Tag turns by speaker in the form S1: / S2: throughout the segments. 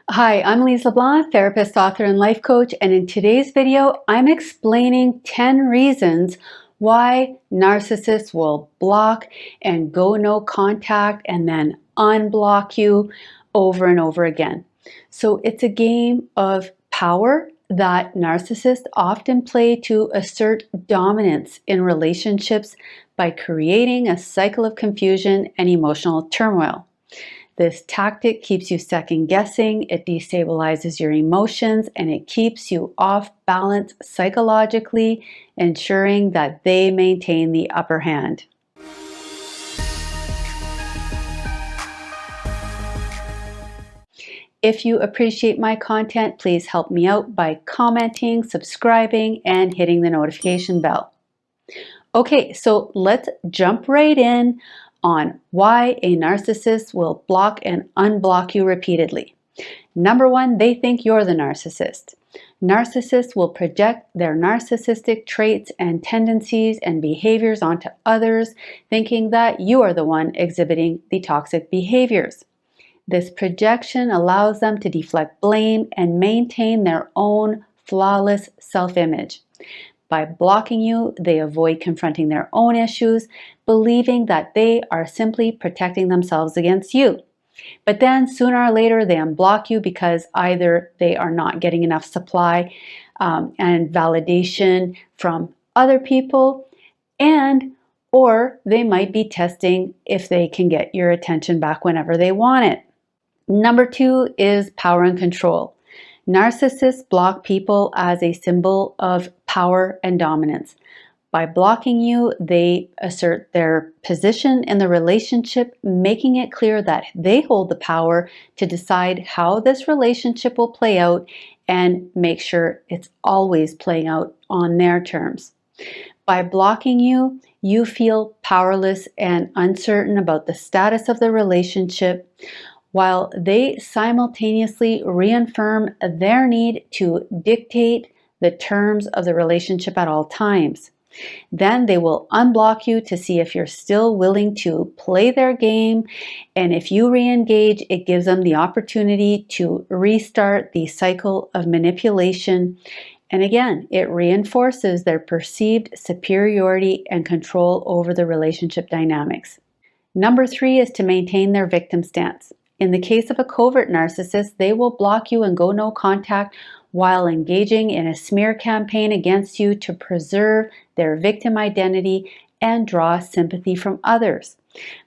S1: Hi, I'm Lise Leblanc, therapist, author, and life coach, and in today's video, I'm explaining 10 reasons why narcissists will block and go no contact and then unblock you over and over again. So it's a game of power that narcissists often play to assert dominance in relationships by creating a cycle of confusion and emotional turmoil. This tactic keeps you second guessing, it destabilizes your emotions, and it keeps you off balance psychologically, ensuring that they maintain the upper hand. If you appreciate my content, please help me out by commenting, subscribing, and hitting the notification bell. Okay, so let's jump right in on why a narcissist will block and unblock you repeatedly. Number one, they think you're the narcissist. Narcissists will project their narcissistic traits and tendencies and behaviors onto others, thinking that you are the one exhibiting the toxic behaviors. This projection allows them to deflect blame and maintain their own flawless self-image. By blocking you, they avoid confronting their own issues, believing that they are simply protecting themselves against you. But then sooner or later, they unblock you because either they are not getting enough supply and validation from other people, or they might be testing if they can get your attention back whenever they want it. Number two is power and control. Narcissists block people as a symbol of power and dominance. By blocking you, they assert their position in the relationship, making it clear that they hold the power to decide how this relationship will play out and make sure it's always playing out on their terms. By blocking you, you feel powerless and uncertain about the status of the relationship, while they simultaneously reaffirm their need to dictate the terms of the relationship at all times. Then they will unblock you to see if you're still willing to play their game, and if you re-engage, it gives them the opportunity to restart the cycle of manipulation. And again, it reinforces their perceived superiority and control over the relationship dynamics. Number three is to maintain their victim stance. In the case of a covert narcissist, they will block you and go no contact while engaging in a smear campaign against you to preserve their victim identity and draw sympathy from others.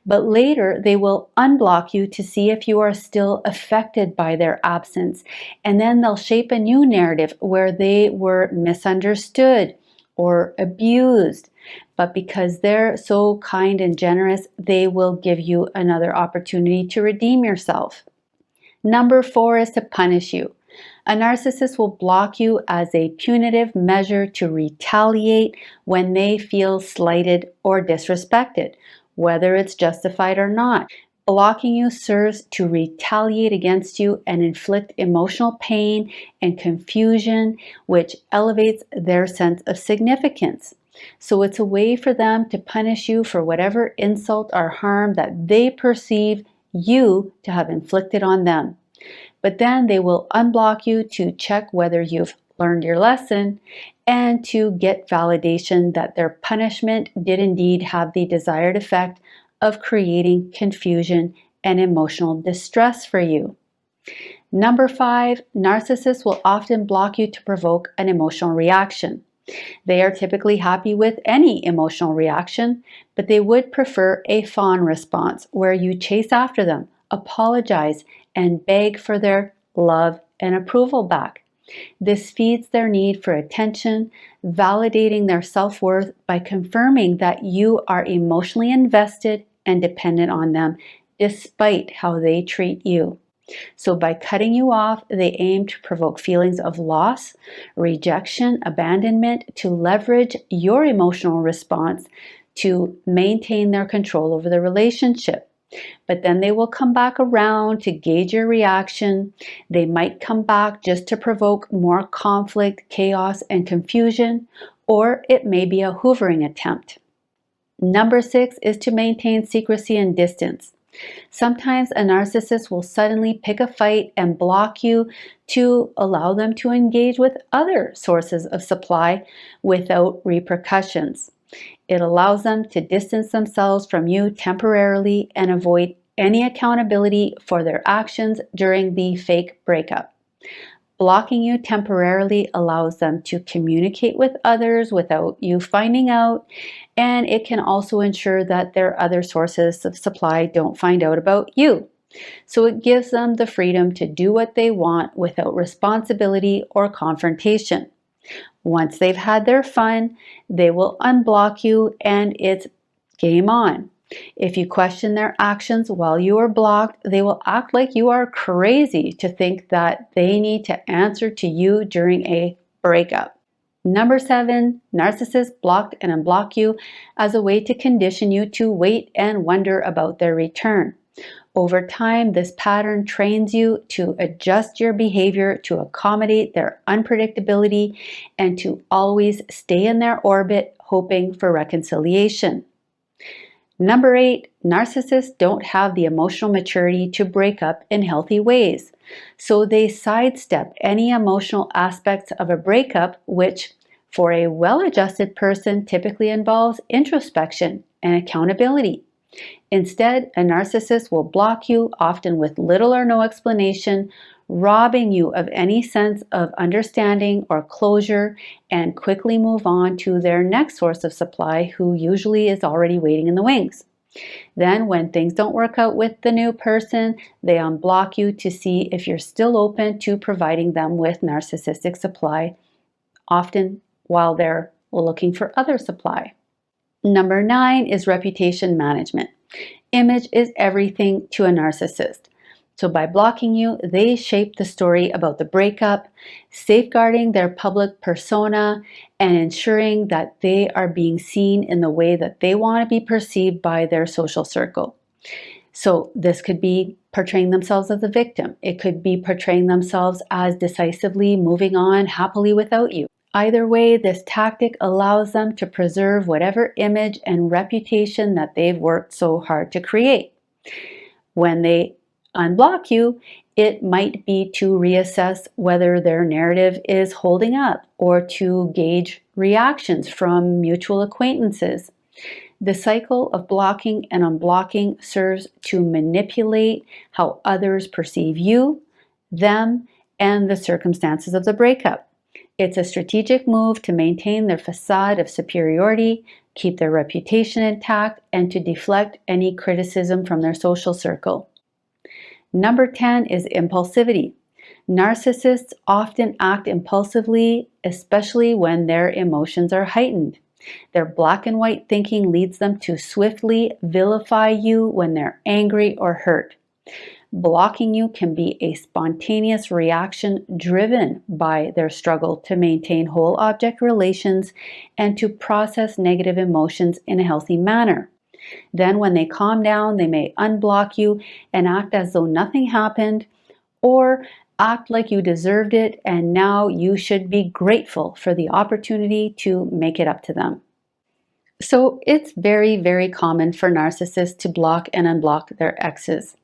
S1: But later, they will unblock you to see if you are still affected by their absence, and then they'll shape a new narrative where they were misunderstood or abused. But because they're so kind and generous, they will give you another opportunity to redeem yourself. Number four is to punish you. A narcissist will block you as a punitive measure to retaliate when they feel slighted or disrespected, whether it's justified or not. Blocking you serves to retaliate against you and inflict emotional pain and confusion, which elevates their sense of significance. So it's a way for them to punish you for whatever insult or harm that they perceive you to have inflicted on them. But then they will unblock you to check whether you've learned your lesson and to get validation that their punishment did indeed have the desired effect of creating confusion and emotional distress for you. Number five, narcissists will often block you to provoke an emotional reaction. They are typically happy with any emotional reaction, but they would prefer a fawn response where you chase after them, apologize, and beg for their love and approval back. This feeds their need for attention, validating their self-worth by confirming that you are emotionally invested and dependent on them, despite how they treat you. So by cutting you off, they aim to provoke feelings of loss, rejection, abandonment, to leverage your emotional response to maintain their control over the relationship. But then they will come back around to gauge your reaction. They might come back just to provoke more conflict, chaos, and confusion, or it may be a hoovering attempt. Number six is to maintain secrecy and distance. Sometimes a narcissist will suddenly pick a fight and block you to allow them to engage with other sources of supply without repercussions. It allows them to distance themselves from you temporarily and avoid any accountability for their actions during the fake breakup. Blocking you temporarily allows them to communicate with others without you finding out, and it can also ensure that their other sources of supply don't find out about you. So it gives them the freedom to do what they want without responsibility or confrontation. Once they've had their fun, they will unblock you and it's game on. If you question their actions while you are blocked, they will act like you are crazy to think that they need to answer to you during a breakup. Number 7, narcissists block and unblock you as a way to condition you to wait and wonder about their return. Over time, this pattern trains you to adjust your behavior to accommodate their unpredictability and to always stay in their orbit, hoping for reconciliation. Number 8, narcissists don't have the emotional maturity to break up in healthy ways. So they sidestep any emotional aspects of a breakup, which for a well-adjusted person typically involves introspection and accountability. Instead, a narcissist will block you, often with little or no explanation, robbing you of any sense of understanding or closure, and quickly move on to their next source of supply, who usually is already waiting in the wings. Then, when things don't work out with the new person, they unblock you to see if you're still open to providing them with narcissistic supply, often while they're looking for other supply. Number 9 is reputation management. Image is everything to a narcissist. So by blocking you, they shape the story about the breakup, safeguarding their public persona and ensuring that they are being seen in the way that they want to be perceived by their social circle. So this could be portraying themselves as a victim. It could be portraying themselves as decisively moving on happily without you. Either way, this tactic allows them to preserve whatever image and reputation that they've worked so hard to create. When they unblock you, it might be to reassess whether their narrative is holding up or to gauge reactions from mutual acquaintances. The cycle of blocking and unblocking serves to manipulate how others perceive you, them, and the circumstances of the breakup. It's a strategic move to maintain their facade of superiority, keep their reputation intact, and to deflect any criticism from their social circle. Number 10 is impulsivity. Narcissists often act impulsively, especially when their emotions are heightened. Their black and white thinking leads them to swiftly vilify you when they're angry or hurt. Blocking you can be a spontaneous reaction driven by their struggle to maintain whole object relations and to process negative emotions in a healthy manner. Then when they calm down, they may unblock you and act as though nothing happened, or act like you deserved it and now you should be grateful for the opportunity to make it up to them. So it's very, very common for narcissists to block and unblock their exes.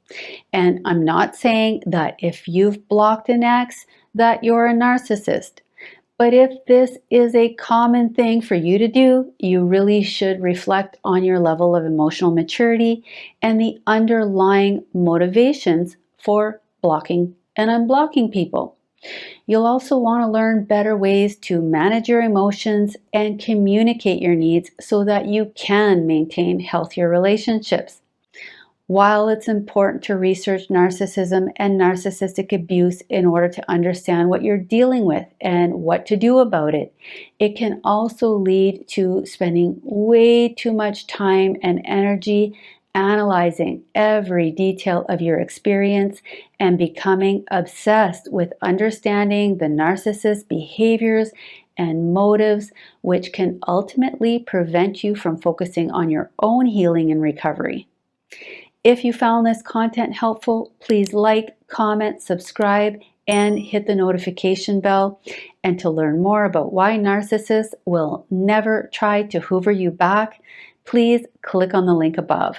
S1: And I'm not saying that if you've blocked an ex that you're a narcissist. But if this is a common thing for you to do, you really should reflect on your level of emotional maturity and the underlying motivations for blocking and unblocking people. You'll also want to learn better ways to manage your emotions and communicate your needs so that you can maintain healthier relationships. While it's important to research narcissism and narcissistic abuse in order to understand what you're dealing with and what to do about it, it can also lead to spending way too much time and energy analyzing every detail of your experience and becoming obsessed with understanding the narcissist's behaviors and motives, which can ultimately prevent you from focusing on your own healing and recovery. If you found this content helpful, please like, comment, subscribe, and hit the notification bell. And to learn more about why narcissists will never try to hoover you back, please click on the link above.